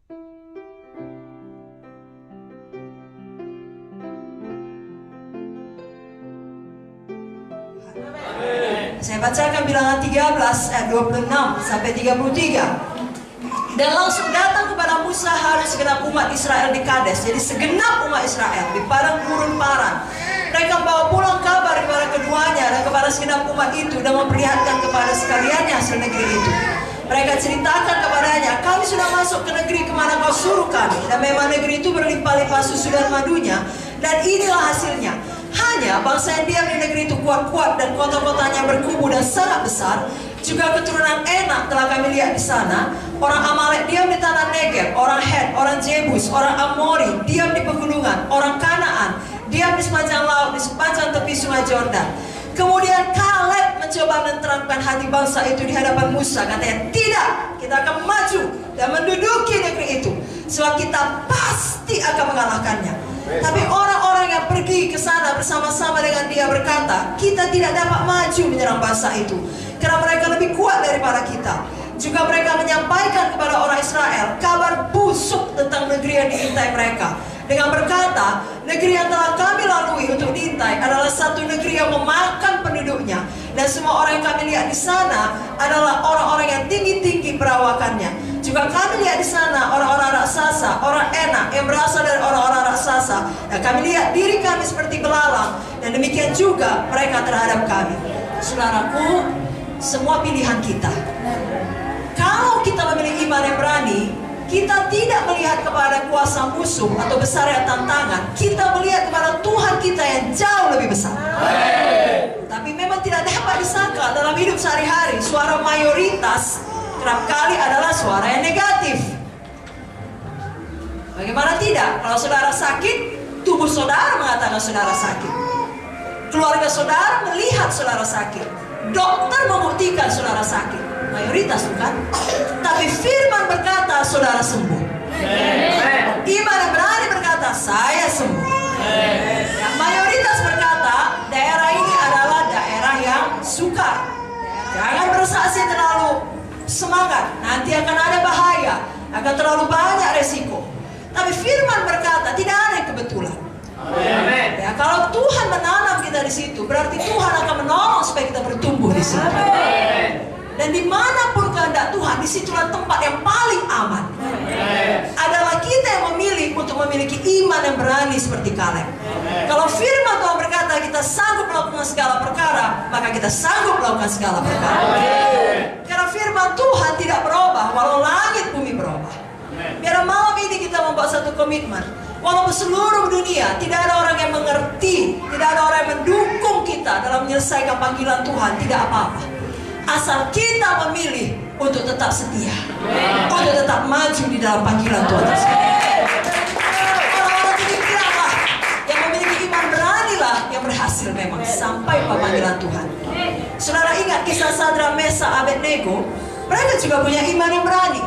Saya bacakan Bilangan 13 ayat 26 sampai 33. Dan langsung datang kepada Musa Harun segenap umat Israel di Kades. Jadi segenap umat Israel di padang gurun Paran. Mereka bawa pulang kabar kepada keduanya dan kepada segenap umat itu, dan memperlihatkan kepada sekaliannya hasil negeri itu. Mereka ceritakan kepadanya, kami sudah masuk ke negeri kemana kau suruh kami, dan memang negeri itu berlimpah-limpah susu dan madunya. Dan inilah hasilnya. Hanya bangsa yang diam di negeri itu kuat-kuat, dan kota-kotanya berkubu dan sangat besar. Juga keturunan Enak telah kami lihat di sana. Orang Amalek diam di tanah Negeb, orang Het, orang Jebus, orang Amori diam di pegunungan, orang Kanaan diam di sepanjang laut, di sepanjang tepi sungai Jordan. Kemudian Kaleb mencoba menerangkan hati bangsa itu di hadapan Musa. Katanya, tidak, kita akan maju dan menduduki negeri itu, sebab kita pasti akan mengalahkannya. Tapi orang-orang yang pergi ke sana bersama-sama dengan dia berkata, kita tidak dapat maju menyerang bangsa itu, karena mereka lebih kuat daripada kita. Juga mereka menyampaikan kepada orang Israel kabar busuk tentang negeri yang diintai mereka, dengan berkata, negeri yang telah kami lalui untuk diintai adalah satu negeri yang memakan penduduknya, dan semua orang yang kami lihat di sana adalah orang-orang yang tinggi-tinggi perawakannya. Juga kami lihat di sana orang-orang raksasa, orang Enak yang berasal dari orang-orang raksasa, dan kami lihat diri kami seperti belalang, dan demikian juga mereka terhadap kami. Saudaraku, semua pilihan kita. Kalau kita memiliki iman yang berani, kita tidak melihat kepada kuasa musuh atau besarnya tantangan. Kita melihat kepada Tuhan kita yang jauh lebih besar. Tapi memang tidak dapat disangka dalam hidup sehari-hari, suara mayoritas kerap kali adalah suara yang negatif. Bagaimana tidak? Kalau saudara sakit, tubuh saudara mengatakan saudara sakit. Keluarga saudara melihat saudara sakit. Dokter membuktikan saudara sakit. Mayoritas bukan? Tapi firman berkata saudara sembuh. Iman yang berani berkata saya sembuh. Yang mayoritas berkata daerah ini adalah daerah yang sukar. Jangan bersaksi terlalu semangat, nanti akan ada bahaya, akan terlalu banyak resiko. Tapi firman berkata tidak ada yang kebetulan. Ya, kalau Tuhan menanam kita di situ, berarti Tuhan akan menolong supaya kita bertumbuh di situ. Dan dimanapun kehendak Tuhan, disitulah tempat yang paling aman. Adalah kita yang memilih untuk memiliki iman yang berani seperti Kaleb. Kalau firman Tuhan berkata kita sanggup melakukan segala perkara, maka kita sanggup melakukan segala perkara. Karena firman Tuhan tidak berubah walau langit bumi berubah. Biar malam ini kita membuat satu komitmen. Walaupun seluruh dunia tidak ada orang yang mengerti, tidak ada orang yang mendukung kita dalam menyelesaikan panggilan Tuhan, tidak apa-apa. Asal kita memilih untuk tetap setia, untuk tetap maju di dalam panggilan Tuhan tersebut. Orang-orang demikianlah yang memiliki iman beranilah yang berhasil memang sampai pada panggilan Tuhan. Saudara ingat kisah Sadrak, Mesak, Abednego? Mereka juga punya iman yang berani.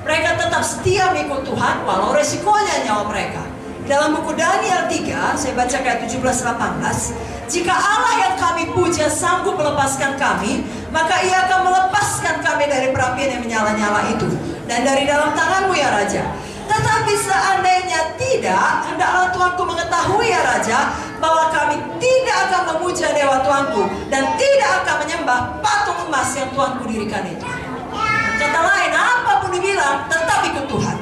Mereka tetap setia mengikut Tuhan walau resikonya nyawa mereka. Dalam buku Daniel 3, saya baca ayat 17-18. Jika Allah yang kami puja sanggup melepaskan kami, maka ia akan melepaskan kami dari perapian yang menyala-nyala itu, dan dari dalam tanganmu ya Raja. Tetapi seandainya tidak, hendaklah Tuanku mengetahui ya Raja, bahwa kami tidak akan memuja dewa Tuanku, dan tidak akan menyembah patung emas yang Tuanku dirikan itu. Kata lain, apapun dibilang, tetap ikut Tuhan.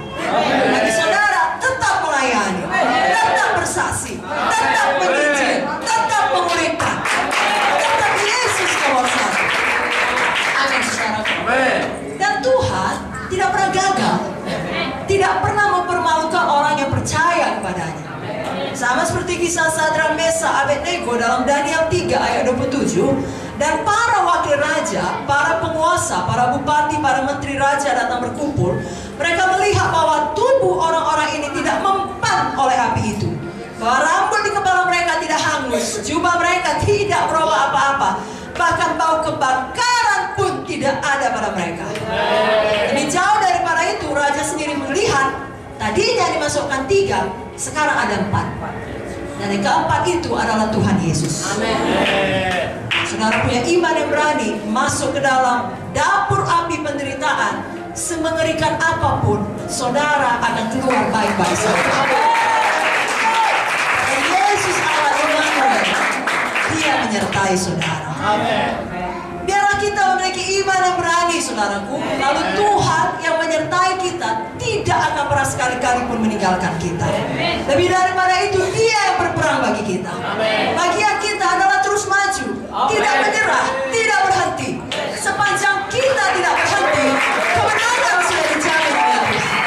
Bagi saudara, tetap melayani, tetap bersaksi, tetap menginjil, tetap memulihkan, tetap Yesus nomor satu. Amin, saudara. Dan Tuhan tidak pernah gagal, tidak pernah mempermalukan orang yang percaya kepadanya. Sama seperti kisah Sadrak, Mesak, Abednego dalam Daniel 3 ayat 27. Dan para wakil raja, para penguasa, para bupati, para menteri raja datang berkumpul. Mereka melihat bahwa tubuh orang-orang ini tidak mempan oleh api itu, bahwa rambut di kepala mereka tidak hangus, jubah mereka tidak berubah apa-apa, bahkan bau kebakaran pun tidak ada pada mereka. Lebih jauh daripada itu, raja sendiri melihat tadinya dimasukkan 3, sekarang ada 4. Dan yang keempat itu adalah Tuhan Yesus. Saudara punya iman yang berani masuk ke dalam dapur api penderitaan, semengerikan apapun, saudara akan keluar baik-baik saja. Dan Yesus Allah Immanuel, Dia menyertai saudara. Biarlah kita memiliki iman yang berani, saudaraku. Lalu Tuhan yang menyertai kita tidak akan pernah sekali-kali pun meninggalkan kita. Lebih daripada itu, Dia yang berperang bagi kita. Bagian kita adalah terus maju, tidak menyerah, tidak berhenti. Sepanjang kita tidak berhenti, kemenangan sudah dijamin oleh Tuhan.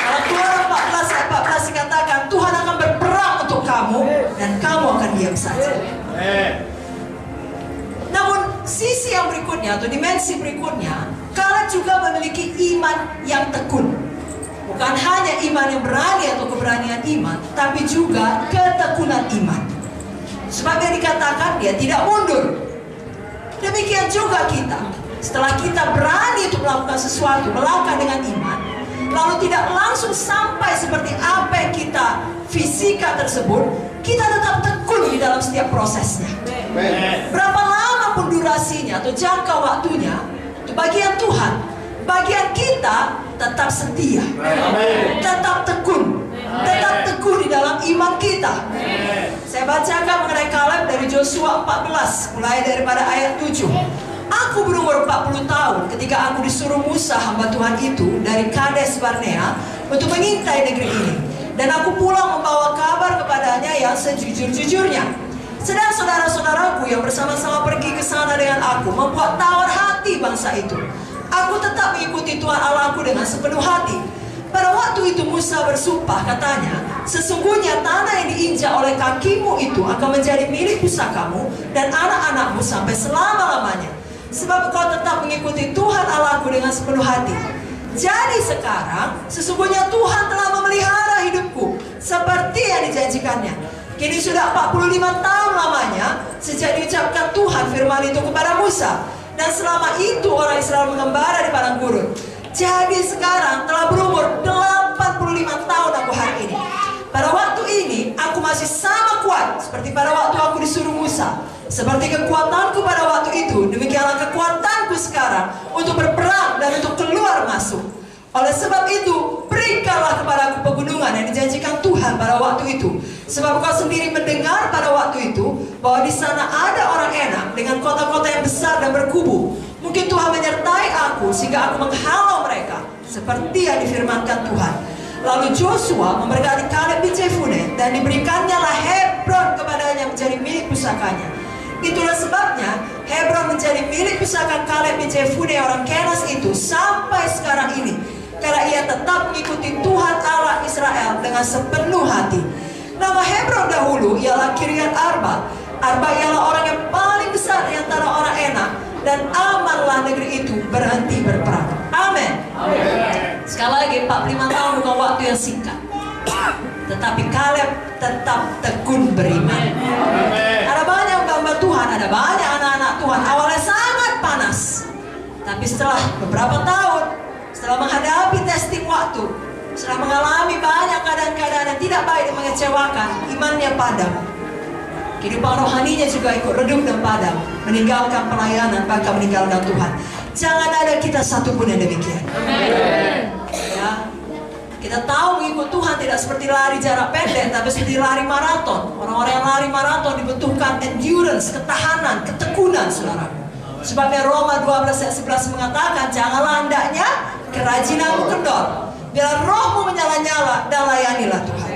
Dalam Keluaran 14 ayat 14 dikatakan, Tuhan akan berperang untuk kamu dan kamu akan diam saja. Namun sisi yang berikutnya atau dimensi berikutnya, Kaleb juga memiliki iman yang tekun. Bukan hanya iman yang berani atau keberanian iman, tapi juga ketekunan iman. Sebab yang dikatakan dia tidak mundur. Demikian juga kita. Setelah kita berani untuk melakukan sesuatu, melangkah dengan iman, lalu tidak langsung sampai seperti apa yang kita fisika tersebut, kita tetap tekun di dalam setiap prosesnya. Berapa lama pun durasinya atau jangka waktunya, itu bagian Tuhan. Bagian kita tetap setia, tetap tekun, tetap teguh di dalam iman kita. Saya bacakan mengenai Kaleb dari Yosua 14, mulai daripada ayat 7. Aku berumur 40 tahun ketika aku disuruh Musa hamba Tuhan itu dari Kades Barnea untuk mengintai negeri ini. Dan aku pulang membawa kabar kepadanya yang sejujur-jujurnya. Sedang saudara-saudaraku yang bersama-sama pergi ke sana dengan aku membuat tawar hati bangsa itu. Aku tetap mengikuti Tuhan Allahku dengan sepenuh hati. Pada waktu itu Musa bersumpah, katanya, sesungguhnya tanah yang diinjak oleh kakimu itu akan menjadi milik pusakamu dan anak-anakmu sampai selama-lamanya. Sebab kau tetap mengikuti Tuhan Allahku dengan sepenuh hati. Jadi sekarang sesungguhnya Tuhan telah memelihara hidupku seperti yang dijanjikannya. Kini sudah 45 tahun lamanya sejak diucapkan Tuhan firman itu kepada Musa. Dan selama itu orang Israel mengembara di padang gurun. Jadi sekarang telah berumur 85 tahun aku hari ini. Pada waktu ini aku masih sama kuat seperti pada waktu aku disuruh Musa. Seperti kekuatanku pada waktu itu, demikianlah kekuatanku sekarang untuk berperang dan untuk keluar masuk. Oleh sebab itu, berikanlah kepadaku pegunungan yang dijanjikan Tuhan pada waktu itu. Sebab kau sendiri mendengar pada waktu itu bahwa di sana ada orang enak dengan kota-kota yang besar dan berkubu. Mungkin Tuhan menyertai aku sehingga aku menghalau mereka seperti yang difirmankan Tuhan. Lalu Joshua memberkati Kaleb bin Jefune dan diberikannya lah Hebron kepadanya menjadi milik pusakanya. Itulah sebabnya Hebron menjadi milik pusaka Kaleb bin Jefune orang Kenas itu sampai sekarang ini. Karena ia tetap mengikuti Tuhan Allah Israel dengan sepenuh hati. Nama Hebron dahulu ialah Kiryat Arba. Arba ialah orang yang paling besar di antara orang enak. Dan amanlah negeri itu berhenti berperang. Amin. Sekali lagi 45 tahun bukan waktu yang singkat. Tetapi Kaleb tetap tekun beriman. Ada banyak hamba Tuhan, ada banyak anak-anak Tuhan. Awalnya sangat panas. Tapi setelah beberapa tahun, setelah menghadapi testing waktu, setelah mengalami banyak keadaan-keadaan yang tidak baik dan mengecewakan, imannya padam. Kehidupan rohaninya juga ikut redup dan padam, meninggalkan pelayanan, bahkan meninggalkan Tuhan. Jangan ada kita satu pun yang demikian. Ya, kita tahu mengikut Tuhan tidak seperti lari jarak pendek, tapi seperti lari maraton. Orang-orang yang lari maraton dibutuhkan endurance, ketahanan, ketekunan, saudaraku. Sebabnya Roma 12 ayat 11 mengatakan, janganlah hendaknya kerajinanmu kendor. Biar rohmu menyala-nyala dan layanilah Tuhan.